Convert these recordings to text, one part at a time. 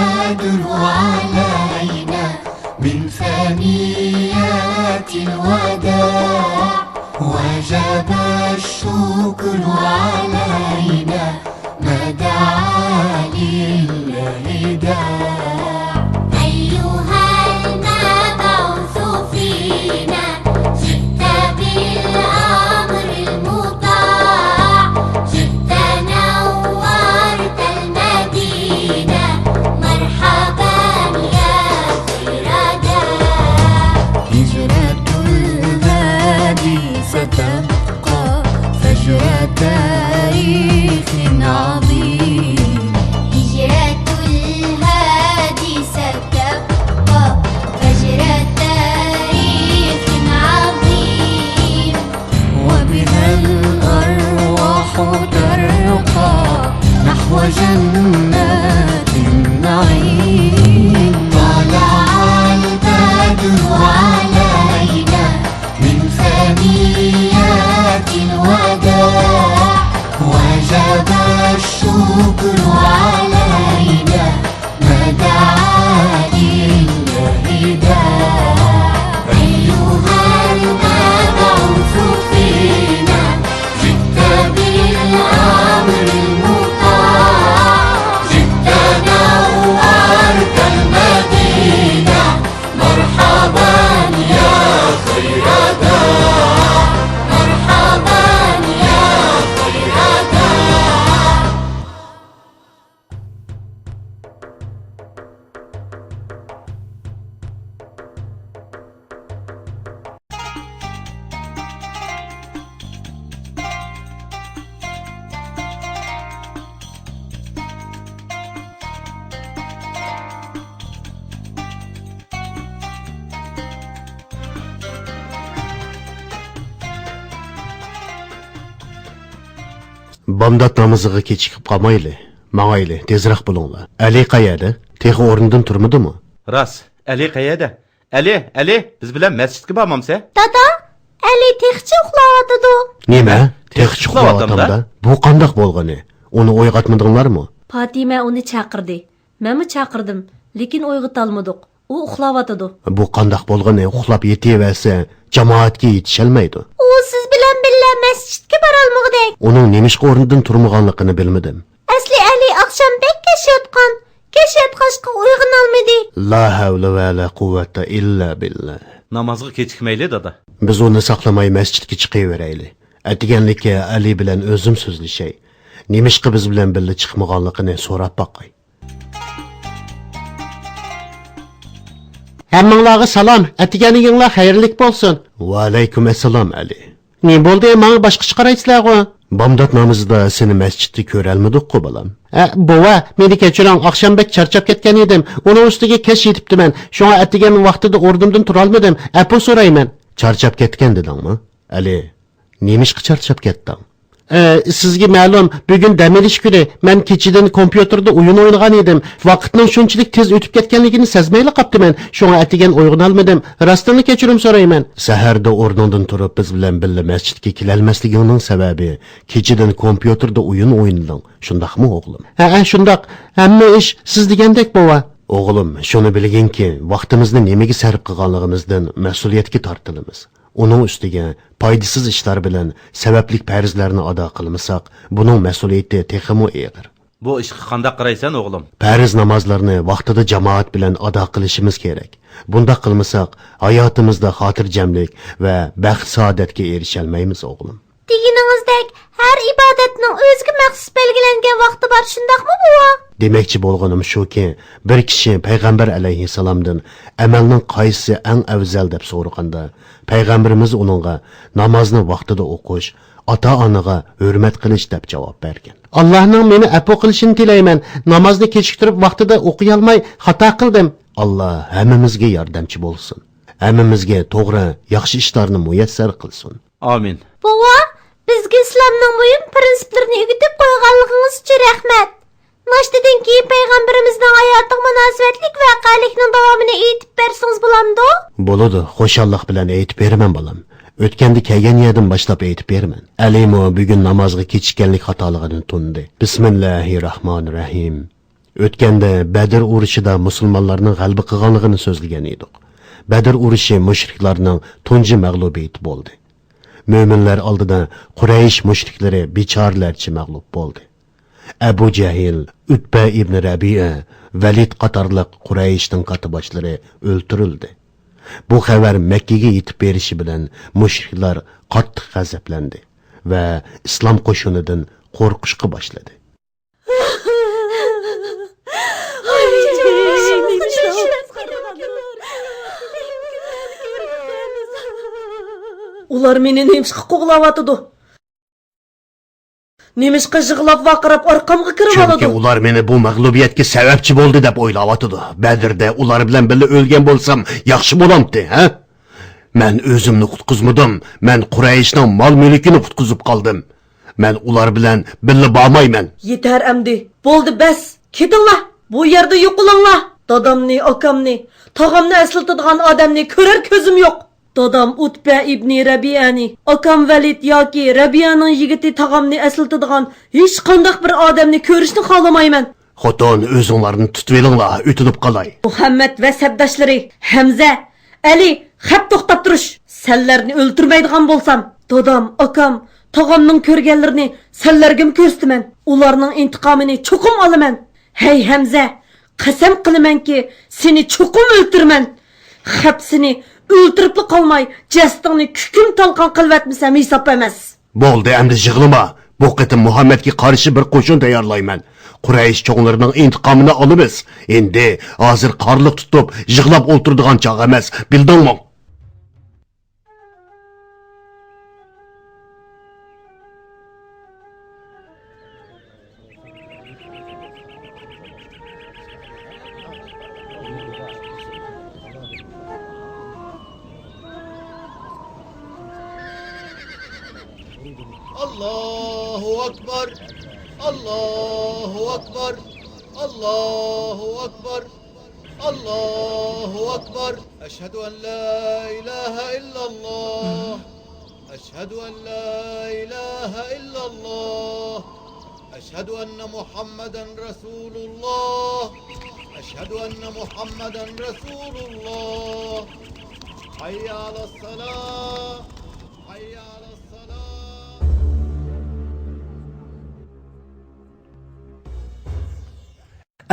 البدر علينا من ثنيات الوداع وجب الشكر علينا ما دعا لله داع أيها المبعوث فينا جئت بالأمر المطاع جئت نورت المدينة مرحبا يا خير داع هجرة الهادي ستبقى فجر تاريخ عظيم هجرة الهادي ستبقى فجر تاريخ عظيم وبها الأرواح ترقى نحو جنات النعيم طلع البدر علينا من ثنيات الوداع وجب الشكر علينا ما دعا لله داع أيها المبعوث فينا جئت بالأمر المطاع جئت نورت المدينة مرحبا يا خير داع مرحبا يا خير داع Bomdod namoziga kechikib qolmayli. Mangayli, tezroq bo'linglar. Ali qayerda? Texi o'rnidan turmadimi? Ras, Ali qayerda? Ali, biz bilan masjidga bormamsa? Dada, Ali texchi uxlayotidi. Nima? Texi uxlayotganda? Bu qandoq bo'lgani? Uni uyg'otmadinglarmi? Fatima uni chaqirdi. Menmi chaqirdim, lekin uyg'otolmadik. U uxlayotidi. Bu qandoq bo'lgani? Uxlab yetaversa, jamoatga yetisholmaydi. U siz bilan birga masjidga borolmag'idek. Uning nemishqa o'rnidan turmaganligini bilmadim. Asli Ali oqshom bek kashayotgan. Kashayotqachqa uyg'onolmadi. La havla va la quvvata illa billah. Namozga kechikmayli dada. Biz uni saqlamay masjidga chiqaverayli. Atiganlikka Ali bilan o'zim so'zlashay. Nemishqa biz bilan birga chiqmaganligini so'rab boqay. Hammanglarga salom. Atiganinglar xayrlik bo'lsin. Va alaykum assalom Ali. Ne bo'ldi? Menga boshqa qaraysiz-ku? Bomdod namozida seni masjidda ko'ralmadik-ku bolam. Bova, meni kechiring, oqshambek charchab ketgan edim. Uning ustiga kech yetibdiman. Shunga atigan vaqtida o'rnimdan tura olmadim. Apu so'rayman. Charchab ketgan dedingmi? Ali, nemishqa charchab ketding? Sizga ma'lum, bugun dam olish kuni. Men kechidan kompyuterda o'yin o'ynagan edim. Vaqtning shunchalik tez o'tib ketganligini sezmayli qoptiman. Shunga atigan uyg'ona olmadim. Rostini kechirim so'rayman. Saharda o'rningdan turib biz bilan birga masjidga kelolmasligingning sababi kechidan kompyuterda o'yin o'ynading. Shundaqmi o'g'lim? Shundaq. Hamma ish siz degandek bova. O'g'lim, shuni bilginki, vaqtimizni nimaga sarf qilganligimizdan mas'uliyatga tortilamiz. Uning ustiga foydasiz ishlar bilan sabablik farzlarni ado qilmasak, buning mas'uliyati texmo og'ir. Bu ishga qanday qaraysan o'g'lim? Farz namozlarni vaqtida jamoat bilan ado qilishimiz kerak. Bunda qilmasak, hayotimizda xotirjamlik va baxt saodatga erisha olmaymiz o'g'lim. Deganingizdek, har ibodatning o'ziga maxsus belgilangan vaqti bor, shundaqmi bova? Demoqchi bo'lganim shuki, bir kishi payg'ambar alayhissalomdan amalning qaysi eng afzal deb so'raganda, payg'ambarimiz uningga namozni vaqtida o'qish, ota-onaga hurmat qilish deb javob bergan. Allohning meni afv qilishini tilayman. Namozni kechiktirib vaqtida o'qiy olmay xato qildim. Alloh hammamizga yordamchi bo'lsin. Hammamizga to'g'ri, yaxshi ishlarni muyassar qilsin. Amin. Bova, bizga islomning muhim prinsiplarini o'rgatib qo'yganligingiz uchun rahmat. Nashtadan keyin payg'ambarimizning hayotiga munosabatlik voqealikning davomini aytib bersangiz bo'lamdi? Bo'ladi, xushallik bilan aytib beraman bolam. O'tganda kelgan yerdan boshlab aytib beraman. Alimo bugun namozga kechikkanlik xatoligini tundi. Bismillahirrohmanirrohim. O'tganda Badr urushida musulmonlarning g'alaba qilganligini so'zlagan edik. Badr urushi mushriklarning tunji mag'lubiyati bo'ldi. Mo'minlar oldida Quraysh mushriklari bechoralarcha mag'lub bo'ldi. Abu Jahil, Utba ibn Rabi'a, Valid qatorliq Qurayshning qatiboshlari o'ltirildi. Bu xabar Makkaga yetib berishi bilan mushriklar qattiq g'azablandi va islom qo'shinidan qo'rqishga boshladi. Ular meni nemishqa qo'g'lavatıdı. Nemishqa yig'lab vaqirab orqamga kirib Chunki oladi. ular meni bu mag'lubiyatga sababchi bo'ldi deb o'ylayotdi. Badrda ular bilan birga o'lgan bo'lsam yaxshi bo'lamdi, ha? Men o'zimni qutqizmadim. Men Qurayshning mol-mulkini qutqizib qoldim. Men ular bilan birga bormayman. Yeter emdi. Bo'ldi bas. Ketinglar. Bu yerda yo'qolinglar. Dadamni, akamni, tog'amni eslatadigan odamni ko'rar ko'zim yo'q. Dadam Utba ibn Rabi'ani, akam Valid yoki Rabi'aning yigiti tog'amni eslatadigan hech qanday bir odamni ko'rishni xohlamayman. Xotin o'zinglarni tutib olinglar, o'tinib qolay. Muhammad va sabdoshlari Hamza, Ali, xat to'xtab turish. Senlarni o'ltirmaydigan bo'lsam, dadam, akam, tog'amning ko'rganlarini senlarga ko'rsataman. Ularning intiqomini cho'qim olaman. Hey Hamza, qasam qilamanki, seni cho'qim o'ltirman. Hapsini o'ltirib qolmay, jastingni kukum talqon qilvatmasam hisob emas. Bo'ldi, endi yig'lama. Bu qitim Muhammadga qarshi bir qo'shin tayyorlayman. Quraysh cho'nlarining intiqomini olamiz. Endi hozir qorliq tutib, yig'lab o'ltiradigan chog' emas, bildingmi? Allahu Akbar, Allahu Akbar, Allahu Akbar, Allahu Akbar. Eşhedü en la ilahe illallah. Eşhedü en la ilahe illallah. Eşhedü enne Muhammeden Resulullah. Eşhedü enne Muhammeden Resulullah. Hayya alas salah. Hayya alas salah.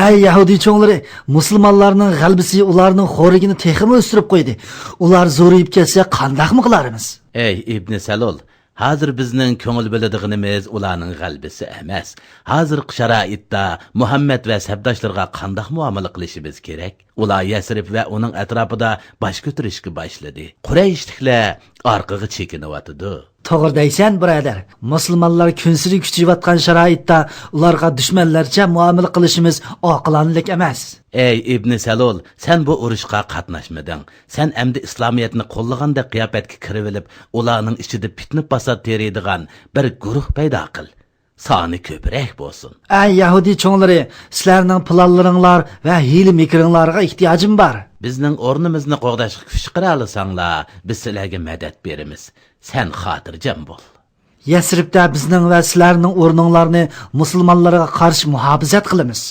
Ey Yahudi çoğları, Müslümanlarning g'albisi ularning xo'rigini texmi o'stirib qo'ydi. Ular zo'rayib kelsa qanday qilamiz? Ey İbn Salul, hozir bizning ko'ngil biladiganimiz ularning g'albisi emas. Hozirgi sharoitda Muhammad va sabdoshlarga qanday muomala qilishimiz kerak? Ular Yasrib va uning atrofida bosh ko'tarishga boshladi. Qurayshliklar orqaga chekinyotdi. To'g'ri deysan, birodar. Musulmonlar kunsiri kuchayotgan sharoitda ularga dushmanlarcha muomala qilishimiz oqilonlik emas. Ey İbn Salul, sen bu urushga qatnashmading. Sen endi islomiyatni qo'llaganda qiyofatga kirib olib, ularning ichida fitna fasod teriydigan bir guruh paydo qil. Soni ko'proq bo'lsin. Ey Yahudi çoğları, sizlarning planlaringlar va hiyli mikringlarga ehtiyojim bor. Bizning o'rnimizni qo'g'dashga kuch qila olsanglar, biz sizlarga madad beramiz. Sen xotirjam bo'l. Yasribda bizning va sizlarning o'rninglarni musulmonlarga qarshi muhofazat qilamiz.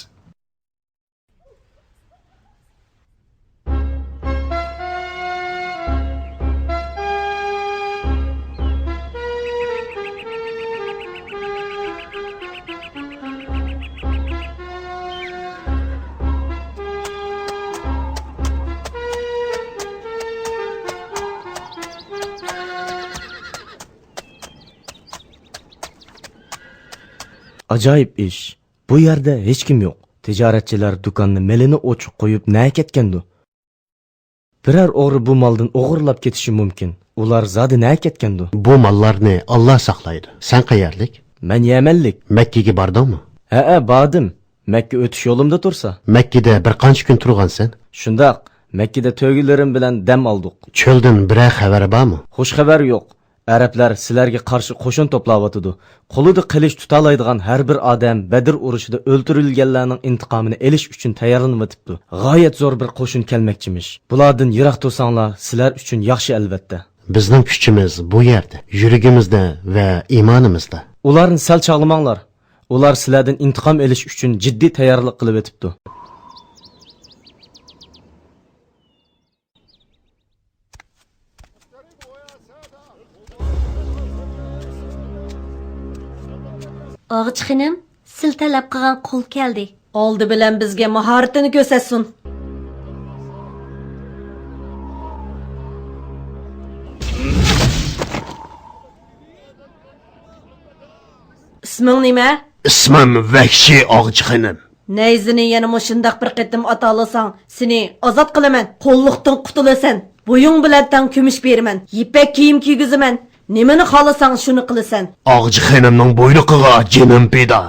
Ajoyib ish. Bu yerda hech kim yo'q. Tijoratchilar do'konni melini ochiq qo'yib nima ketgandi? Biror o'g'ri bu moldan o'g'irlab ketishi mumkin. Ular zodi nima ketgandi? Bu mallarni Alloh saqlaydi. Sen qayerlik? Men Yamanlik. Makkaga bordingmi? Ha, bordim. Makka o'tish yo'limda tursa. Makkada bir qancha kun turgansan? Shundoq, Makkada to'ygilarim bilan dam oldik. Cho'ldan biror xabar bormi? Xush xabar yo'q. Arablar sizlarga qarshi qo'shin to'playotdi. Qo'lida qilich tutalaydigan har bir odam Badr urushida o'ldirilganlarning intiqomini olish uchun tayyorlanibdi. G'oyat zo'r bir qo'shin kelmoqchimish. Bulardan yiroq tursanglar, sizlar uchun yaxshi albatta. Bizning kuchimiz bu yerda, yuragimizda va iymonimizda. Ularni sal chaqlamanglar. Ular sizlardan intiqom olish uchun jiddiy tayyorlik qilib o'tibdi. Ağıç xanım, sil talab qilgan qo'l keldi. Oldi bilan bizga mahoratini ko'rsatsin. Isming nima? İsmim Vahşi Ağçıxanım. Neyzini yana mushundaq bir qitim atalasang, seni ozod qilaman. Qo'lliqdan qutulasan. Bo'ying bilan tang kumush beraman. Yipak kiyim kiygizaman. Nimani xohlasang shuni qilasan. Ağçıxanımның boyluqiga jinim peda.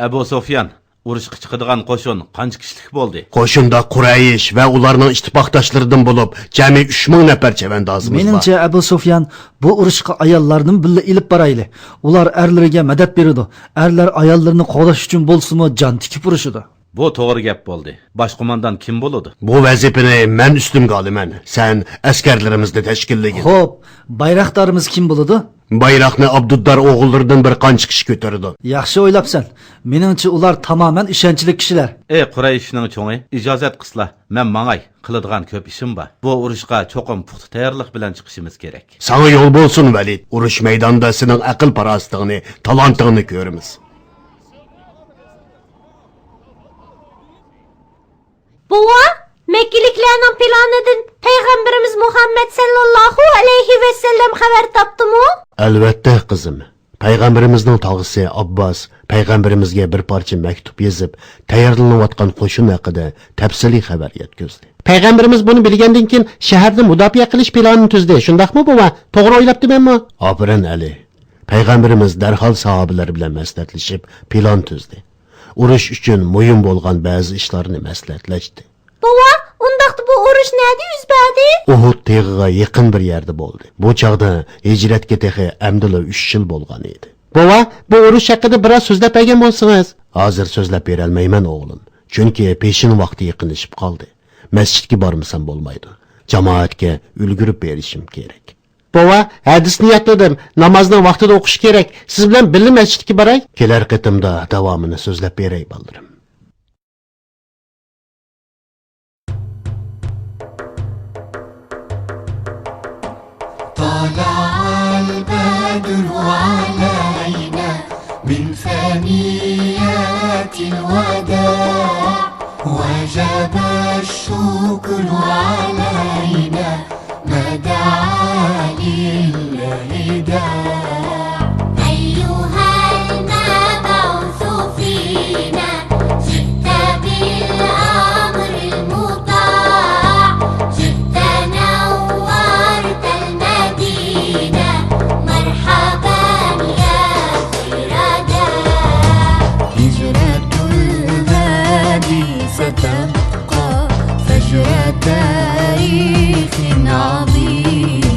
Abu Sufyan, urushga chiqadigan qo'shin qancha kishilik bo'ldi? Qo'shinda Quraysh va ularning ittifoqdoshlaridan bo'lib, jami 3000 nafar chavandozimiz bor. Meningcha Abu Sufyan bu urushga ayollarni billa ilib borayli. Ular erlariga madad beradi. Erlar ayollarini qo'llash uchun bo'lsa-mu jon tikib urushidi. Bu to'g'ri gap bo'ldi. Bosh qo'mondan kim bo'ladi? Bu vazifani men ustimga olaman. Sen askarlarimizni tashkilligin. Xo'p, bayroqdarimiz kim bo'ladi? Bayroqni Abduddar o'g'illaridan bir qancha kishi ko'tardi. Yaxshi o'ylabsan. Meningcha ular tamoman ishonchli kishilar. Ey Qurayshning cho'ngi, ijozat qilsa, men mangay qiladigan ko'p ishim bor. Bu urushga cho'qim puxta tayyorlik bilan chiqishimiz kerak. Sana yo'l bo'lsin Valid. Urush maydonida sening aql parostig'ini, talantingni ko'ramiz. Bova, Mekkiliklarning planidan Payg'ambarimiz Muhammad sallallohu alayhi va sallam xabar topdimi? Albatta qizim. Payg'ambarimizning tog'isi Abbos payg'ambarimizga bir parcha maktub yozib, tayyorlanayotgan qo'shin haqida tafsiliy xabar yetkazdi. Payg'ambarimiz buni bilgandan keyin shaharni mudofaa qilish planini tuzdi. Shundaqmi bova? To'g'ri o'ylabdimanmi? Afirin Ali. Payg'ambarimiz darhol sahobalar bilan maslahatlashib, plan tuzdi. Urush uchun muhim bo'lgan ba'zi ishlarni maslahatlashdi. Bova, undaqda bu urush nerede yuz berdi? Uhud teg'iga yaqin bir yerda bo'ldi. Bu chaqda hijratga texi amdila 3 yil bo'lgan edi. Bova, bu urush haqida biroz so'zlab bergan bo'lsangiz. Hozir so'zlab bera olmayman o'g'lim. Chunki peshin vaqti yaqinlashib qoldi. Masjidga bormasam bo'lmaydi. Jamoatga ulgurib berishim kerak. Bova, hadis niyatladim. Namozni vaqtida o'qish kerak. Siz bilan birga masjidga boray. Kelar qitimda davomini so'zlab beray bolarim. طلع البدر علينا من ثنيات الوداع وجب الشكر علينا ما دعا لله داع أيها المبعوث فينا جئت بالأمر المطاع جئت نورت المدينة مرحبا يا خير داع هجرة الهادي ستبقى فجر تاريخ عظيم